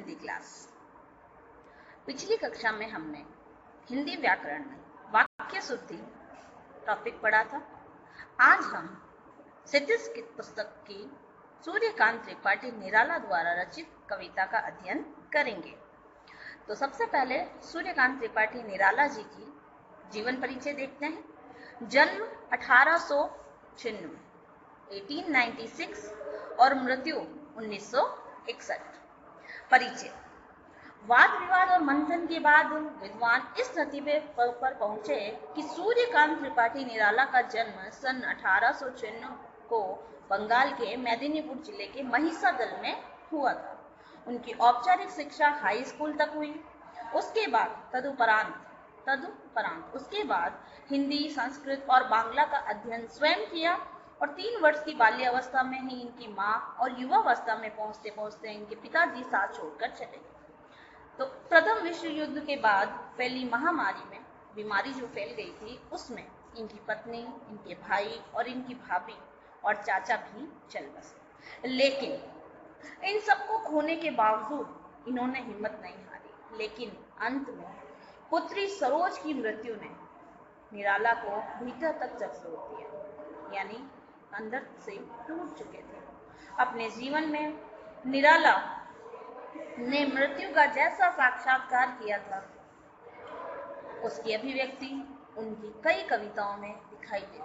Hindi class. पिछली कक्षा में हमने हिंदी व्याकरण में वाक्य शुद्धि टॉपिक पढ़ा था। आज हम क्षितिज की पुस्तक की सूर्यकांत त्रिपाठी निराला द्वारा रचित कविता का अध्ययन करेंगे। तो सबसे पहले सूर्यकांत त्रिपाठी निराला जी की जीवन परिचय देखते हैं। जन्म 1896 और मृत्यु 1961। परिचय। वाद विवाद और मंथन के बाद विद्वान इस नतीजे पर पहुंचे कि सूर्यकांत त्रिपाठी निराला का जन्म सन 1896 को बंगाल के मेदिनीपुर जिले के महिसादल में हुआ था। उनकी औपचारिक शिक्षा हाई स्कूल तक हुई। उसके बाद तदुपरांत हिंदी, संस्कृत और बांग्ला का अध्ययन स्वयं किया और 3 वर्ष की बाल्यावस्था में ही इनकी माँ और युवावस्था में पहुंचते पहुंचते इनके पिताजी साथ छोड़कर चले गए। तो प्रथम विश्व युद्ध के बाद फैली महामारी में बीमारी जो फैल गई थी, उसमें इनकी पत्नी, इनके भाई और इनकी भाभी और चाचा भी चल बसे। लेकिन इन सबको खोने के बावजूद इन्होंने हिम्मत नहीं हारी। लेकिन अंत में पुत्री सरोज की मृत्यु ने निराला को भीतर तक झकझोर दिया, यानी अंदर से टूट चुके थे। अपने जीवन में निराला ने मृत्यु का जैसा साक्षात्कार किया था, उसकी अभिव्यक्ति उनकी कई कविताओं में दिखाई देती है।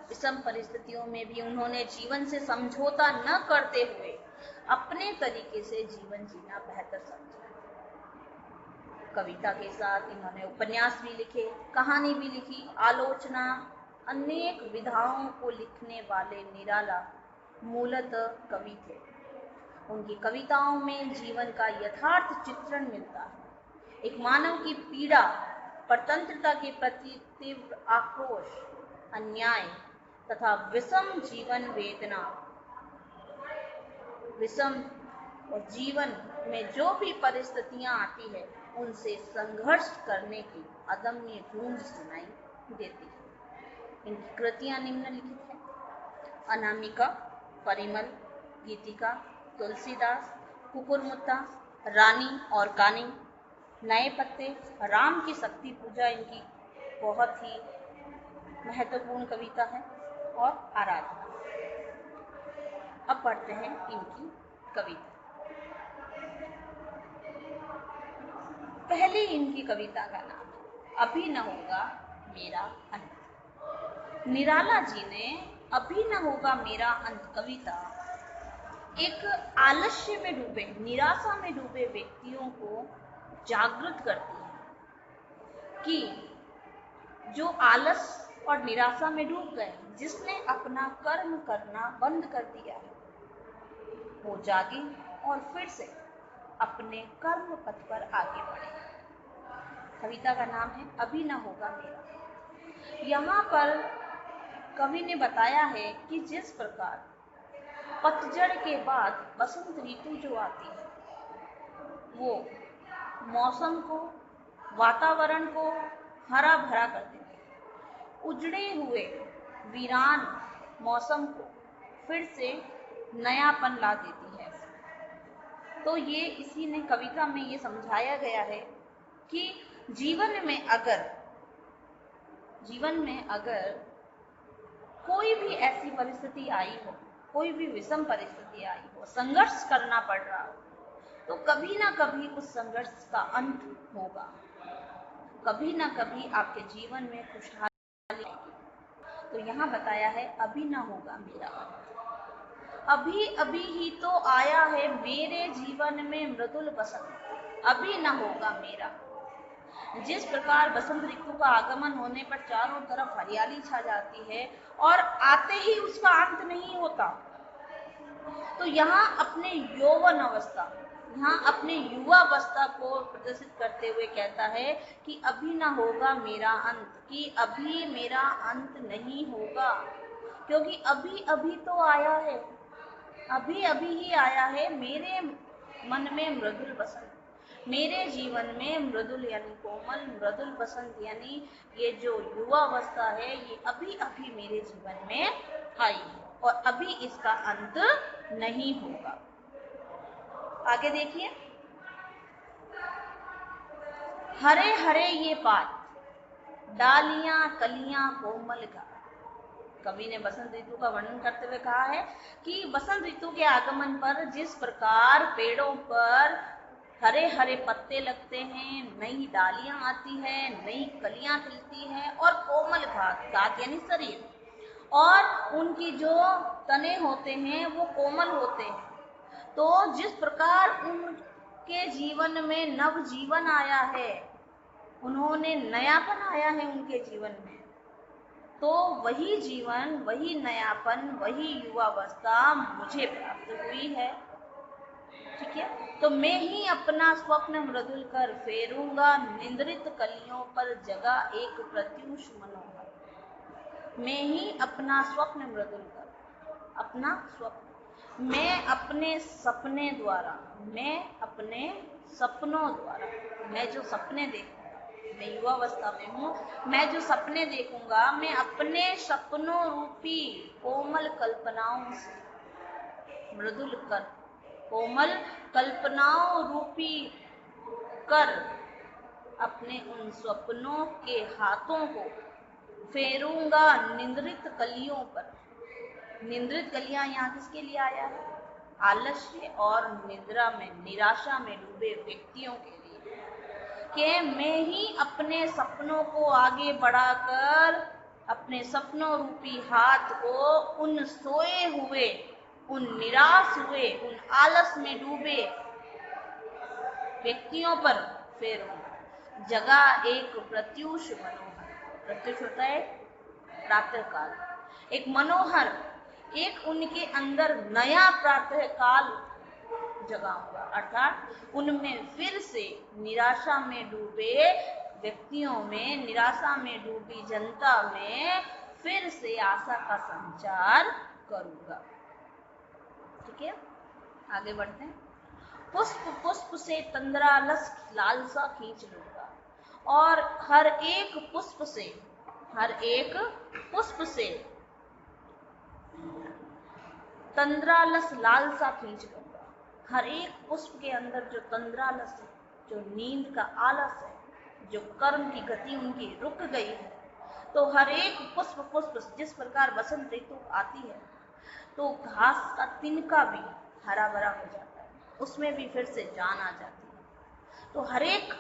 विषम परिस्थितियों में भी उन्होंने जीवन से समझौता न करते हुए अपने तरीके से जीवन जीना बेहतर समझा। कविता के साथ इन्होंने उपन्यास भी लिखे, कहानी भी लिखी, आलोचना, अनेक विधाओं को लिखने वाले निराला मूलतः कवि थे। उनकी कविताओं में जीवन का यथार्थ चित्रण मिलता है। एक मानव की पीड़ा, परतंत्रता के प्रति तीव्र आक्रोश, अन्याय तथा विषम जीवन वेदना, विषम और जीवन में जो भी परिस्थितियां आती है, उनसे संघर्ष करने की अदम्य गूंज सुनाई देती है। इनकी कृतियां निम्नलिखित हैं: अनामिका, परिमल, गीतिका, तुलसीदास, कुकुरमुत्ता, रानी और कानी, नए पत्ते, राम की शक्ति पूजा इनकी बहुत ही महत्वपूर्ण कविता है, और आराधना। अब पढ़ते हैं इनकी कविता। पहली इनकी कविता का नाम अभी न होगा मेरा अंत। निराला जी ने अभी न होगा मेरा अंत कविता एक आलस्य में डूबे, निराशा में डूबे व्यक्तियों को जागृत करती है कि जो आलस और निराशा में डूब गए, जिसने अपना कर्म करना बंद कर दिया है, वो जागे और फिर से अपने कर्म पथ पर आगे बढ़े। कविता का नाम है अभी न होगा मेरा। यहाँ पर कवि ने बताया है कि जिस प्रकार पतझड़ के बाद बसंत ऋतु जो आती है, वो मौसम को, वातावरण को हरा भरा कर देती है। उजड़े हुए वीरान मौसम को फिर से नयापन ला देती है। तो ये इसी ने कविता में ये समझाया गया है कि जीवन में अगर कोई भी ऐसी परिस्थिति आई हो, कोई भी विषम परिस्थिति आई हो, संघर्ष करना पड़ रहा हो, तो कभी ना कभी उस संघर्ष का अंत होगा। कभी ना कभी आपके जीवन में खुशहाली आएगी। तो यहाँ बताया है अभी ना होगा मेरा अंत। अभी अभी ही तो आया है मेरे जीवन में मृदुल बसंत, अभी ना होगा मेरा। जिस प्रकार बसंत ऋतु का आगमन होने पर चारों तरफ हरियाली छा जाती है और आते ही उसका अंत नहीं होता, तो यहाँ अपने यौवन अवस्था, यहाँ अपने युवावस्था को प्रदर्शित करते हुए कहता है कि अभी ना होगा मेरा अंत, कि अभी मेरा अंत नहीं होगा, क्योंकि अभी अभी तो आया है, अभी अभी ही आया है मेरे मन में मृदुल बसंत, मेरे जीवन में मृदुल यानी कोमल, मृदुल बसंत यानी ये जो युवावस्था है, ये अभी अभी मेरे जीवन में आई है और अभी इसका अंत नहीं होगा। आगे देखिए, हरे हरे ये पात, डालियां कलियां कोमल का। कवि ने बसंत ऋतु का वर्णन करते हुए कहा है कि बसंत ऋतु के आगमन पर जिस प्रकार पेड़ों पर हरे हरे पत्ते लगते हैं, नई डालियां आती है, नई कलियां खिलती है और कोमल घात, घात यानी शरीर, और उनकी जो तने होते हैं वो कोमल होते हैं, तो जिस प्रकार उनके जीवन में नव जीवन आया है, उन्होंने नयापन आया है उनके जीवन में, तो वही जीवन, वही नयापन, वही युवावस्था मुझे प्राप्त हुई है। ठीक है, तो मैं ही अपना स्वप्न मृदुल कर फेरूंगा निंद्रित कलियों पर जगा एक प्रत्युष मनोहर। मैं ही अपना स्वप्न मृदुल कर, अपना स्वप्न, मैं अपने सपने द्वारा, मैं अपने सपनों द्वारा, मैं जो सपने देखूंगा, मैं युवावस्था में हूँ, मैं जो सपने देखूंगा, मैं अपने सपनों रूपी कोमल कल्पनाओं से मृदुल कर, कोमल कल्पनाओं रूपी कर, अपने उन स्वप्नों के हाथों को फेरूंगा निंद्रित कलियों पर। निंद्रित कलियां यहाँ किसके लिए आया है? आलस्य और निद्रा में, निराशा में डूबे व्यक्तियों के लिए, कि मैं ही अपने सपनों को आगे बढ़ाकर अपने सपनों रूपी हाथ को उन सोए हुए, उन निराश हुए, उन आलस में डूबे व्यक्तियों पर फेरूंगा। जगह एक प्रत्युष मनोहर, प्रत्युष होता है प्रातः काल, एक मनोहर, एक उनके अंदर नया प्रातः काल जगाऊंगा, अर्थात उनमें फिर से निराशा में डूबे व्यक्तियों में, निराशा में डूबी जनता में फिर से आशा का संचार करूंगा। ठीक है, आगे बढ़ते हैं। पुष्प पुष्प से तंद्रालस लालसा खींच लूंगा, और हर एक पुष्प से, हर एक पुष्प से तंद्रालस लालसा खींच लूंगा। हर एक पुष्प के अंदर जो तंद्रालस है, जो नींद का आलस है, जो कर्म की गति उनकी रुक गई है, तो हर एक पुष्प पुष्प जिस प्रकार बसंत ऋतु आती है तो घास का तिनका भी हरा भरा हो जाता है, उसमें भी फिर से जान आ जाती है। तो हर एक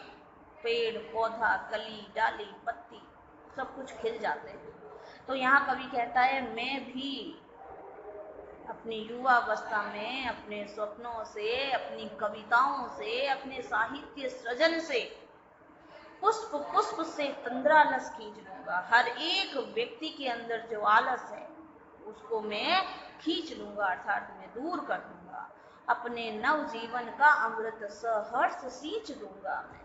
पेड़ पौधा, कली डाली पत्ती सब कुछ खिल जाते हैं। तो यहाँ कवि कहता है, मैं भी अपनी युवावस्था में अपने स्वप्नों से, अपनी कविताओं से, अपने साहित्य सृजन से पुष्प पुष्प से तंद्रालस खींच लूंगा। हर एक व्यक्ति के अंदर जो आलस है उसको मैं खींच लूंगा, अर्थात मैं दूर कर दूंगा। अपने नव जीवन का अमृत सहर्ष सींच लूंगा मैं,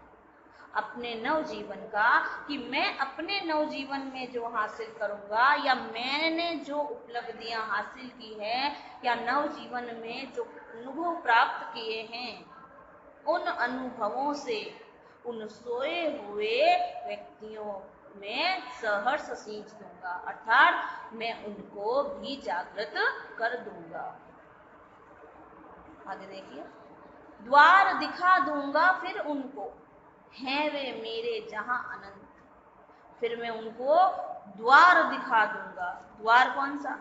अपने नव जीवन का, कि मैं अपने नव जीवन में जो हासिल करूंगा, या मैंने जो उपलब्धियां हासिल की है, या नव जीवन में जो अनुभव प्राप्त किए हैं, उन अनुभवों से उन सोए हुए व्यक्तियों में सहर्ष सींच दूंगा, अर्थात मैं उनको भी जागृत कर दूंगा। आगे देखिए, द्वार दिखा दूंगा फिर उनको, हैं वे मेरे जहां अनंत। फिर मैं उनको द्वार दिखा दूंगा। द्वार कौन सा?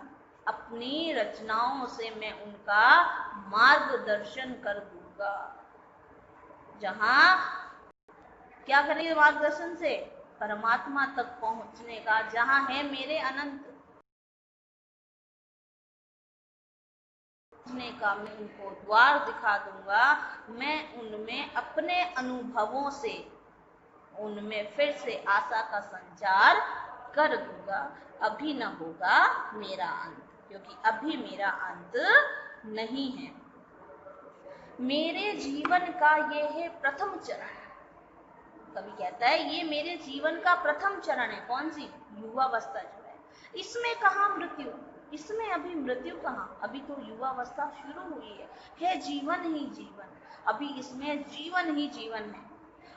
अपनी रचनाओं से मैं उनका मार्गदर्शन कर दूंगा। जहां क्या करेंगे मार्गदर्शन से? परमात्मा तक पहुंचने का, जहां है मेरे अनंत का, मैं उनको द्वार दिखा दूंगा। मैं उनमें अपने अनुभवों से उनमें फिर से आशा का संचार कर दूंगा। अभी न होगा मेरा अंत, क्योंकि अभी मेरा अंत नहीं है। मेरे जीवन का ये है प्रथम चरण। कवि कहता है ये मेरे जीवन का प्रथम चरण है। कौन सी? युवावस्था जो है। इसमें कहाँ मृत्यु? इसमें अभी मृत्यु कहाँ? अभी तो युवावस्था शुरू हुई है जीवन ही जीवन। अभी इसमें जीवन ही जीवन है।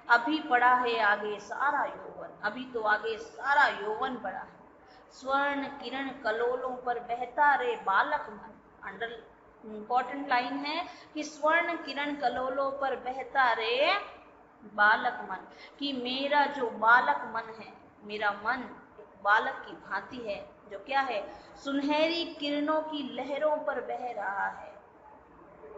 अभी पड़ा है आगे सारा यौवन, अभी तो आगे सारा यौवन पड़ा है। स्वर्ण किरण कलोलों पर बहता रे बालक मन, इंपॉर्टेंट लाइन है कि स्वर्ण किरण कलोलों पर बहता रे बालक मन, कि मेरा जो बालक मन है, मेरा मन एक बालक की भांति है, जो क्या है, सुनहरी किरणों की लहरों पर बह रहा है।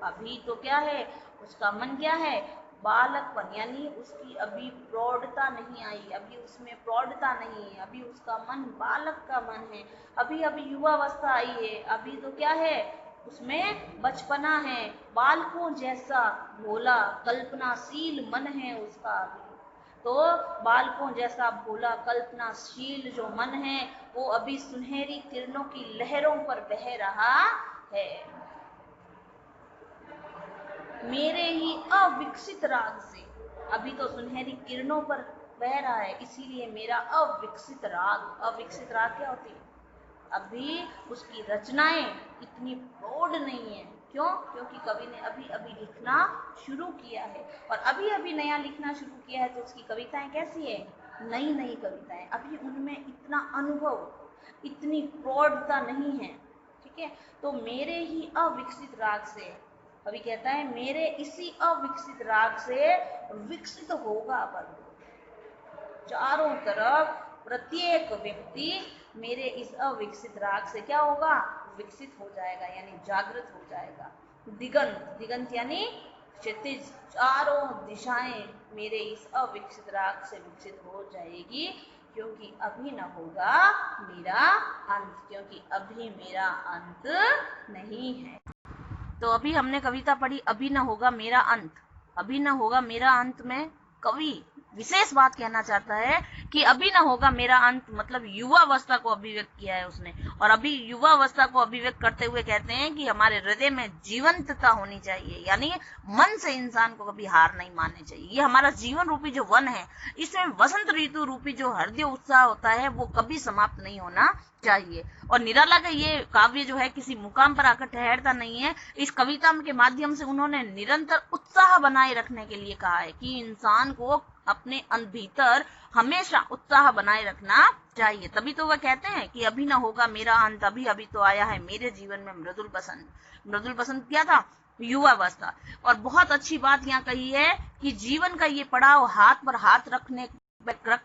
अभी तो क्या है, उसका मन क्या है, बालकपन, यानी उसकी अभी प्रौढ़ता नहीं आई, अभी उसमें प्रौढ़ता नहीं है, अभी उसका मन बालक का मन है, अभी अभी युवावस्था आई है, अभी तो क्या है, उसमें बचपना है, बालकों जैसा भोला कल्पनाशील मन है उसका अभी। तो बालकों जैसा भोला कल्पनाशील जो मन है वो अभी सुनहरी किरणों की लहरों पर बह रहा है। मेरे ही अविकसित राग से, अभी तो सुनहरी किरणों पर बह रहा है, इसीलिए मेरा अविकसित राग, अविकसित राग क्या होती है, अभी उसकी रचनाएं इतनी प्रौढ़ नहीं है। क्यों? क्योंकि कवि ने अभी अभी लिखना शुरू किया है, और अभी अभी नया लिखना शुरू किया है तो उसकी कविताएं कैसी है, नई नई कविताएं, अभी उनमें इतना अनुभव, इतनी प्रौढ़ता नहीं है। ठीक है, तो मेरे ही अविकसित राग से, कवि कहता है मेरे इसी अविकसित राग से विकसित होगा बंधु, चारों तरफ प्रत्येक व्यक्ति मेरे इस अविकसित राग से क्या होगा, विकसित हो जाएगा, यानी जागृत हो जाएगा। दिगंत, दिगंत यानी क्षितिज, चारों दिशाएं मेरे इस अविकसित राग से विकसित हो जाएगी, क्योंकि अभी न होगा मेरा अंत, क्योंकि अभी मेरा अंत नहीं है। तो अभी हमने कविता पढ़ी, अभी न होगा मेरा अंत। अभी न होगा मेरा अंत में कवि विशेष बात कहना चाहता है कि अभी ना होगा मेरा अंत, मतलब युवावस्था को अभिव्यक्त किया है उसने, और अभी युवावस्था को अभिव्यक्त करते हुए कहते हैं कि हमारे हृदय में जीवंतता होनी चाहिए, यानी मन से इंसान को कभी हार नहीं माननी चाहिए। ये हमारा जीवन रूपी जो वन है, इसमें वसंत ऋतु रूपी जो हृदय उत्साह होता है वो कभी समाप्त नहीं होना चाहिए। और निराला का ये काव्य जो है किसी मुकाम पर आकर ठहरता नहीं है, इस कविता के माध्यम से उन्होंने निरंतर उत्साह बनाए रखने के लिए कहा है कि इंसान को अपने भीतर हमेशा उत्साह बनाए रखना चाहिए। तभी तो वह कहते हैं कि अभी ना होगा मेरा अंत, अभी अभी तो आया है मेरे जीवन में मृदुल बसंत। मृदुल बसंत क्या था, युवावस्था। और बहुत अच्छी बात यहाँ कही है कि जीवन का ये पड़ाव हाथ पर हाथ रख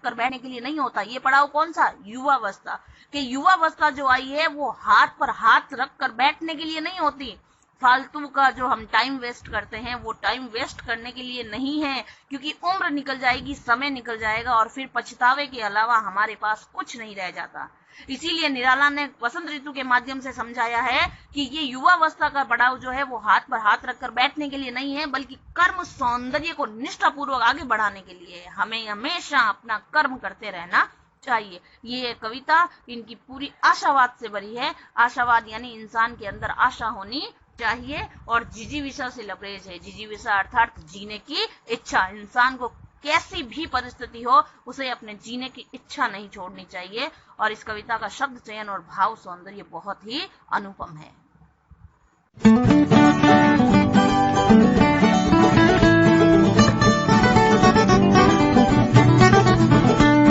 कर बैठने के लिए नहीं होता। ये पड़ाव कौन सा, युवावस्था। कि युवावस्था जो आई है वो हाथ पर हाथ रख कर बैठने के लिए नहीं होती। फालतू का जो हम टाइम वेस्ट करते हैं वो टाइम वेस्ट करने के लिए नहीं है, क्योंकि उम्र निकल जाएगी, समय निकल जाएगा और फिर पछतावे के अलावा हमारे पास कुछ नहीं रह जाता। इसीलिए निराला ने वसंत ऋतु के माध्यम से समझाया है कि ये युवावस्था का पड़ाव जो है वो हाथ पर हाथ रखकर बैठने के लिए नहीं है, बल्कि कर्म सौंदर्य को निष्ठापूर्वक आगे बढ़ाने के लिए है। हमें हमेशा अपना कर्म करते रहना चाहिए। ये कविता इनकी पूरी आशावाद से भरी है। आशावाद यानी इंसान के अंदर आशा होनी चाहिए, और जिजीविषा से लबरेज है। जिजीविषा अर्थात जीने की इच्छा। इंसान को कैसी भी परिस्थिति हो उसे अपने जीने की इच्छा नहीं छोड़नी चाहिए। और इस कविता का शब्द चयन और भाव सौंदर्य बहुत ही अनुपम है।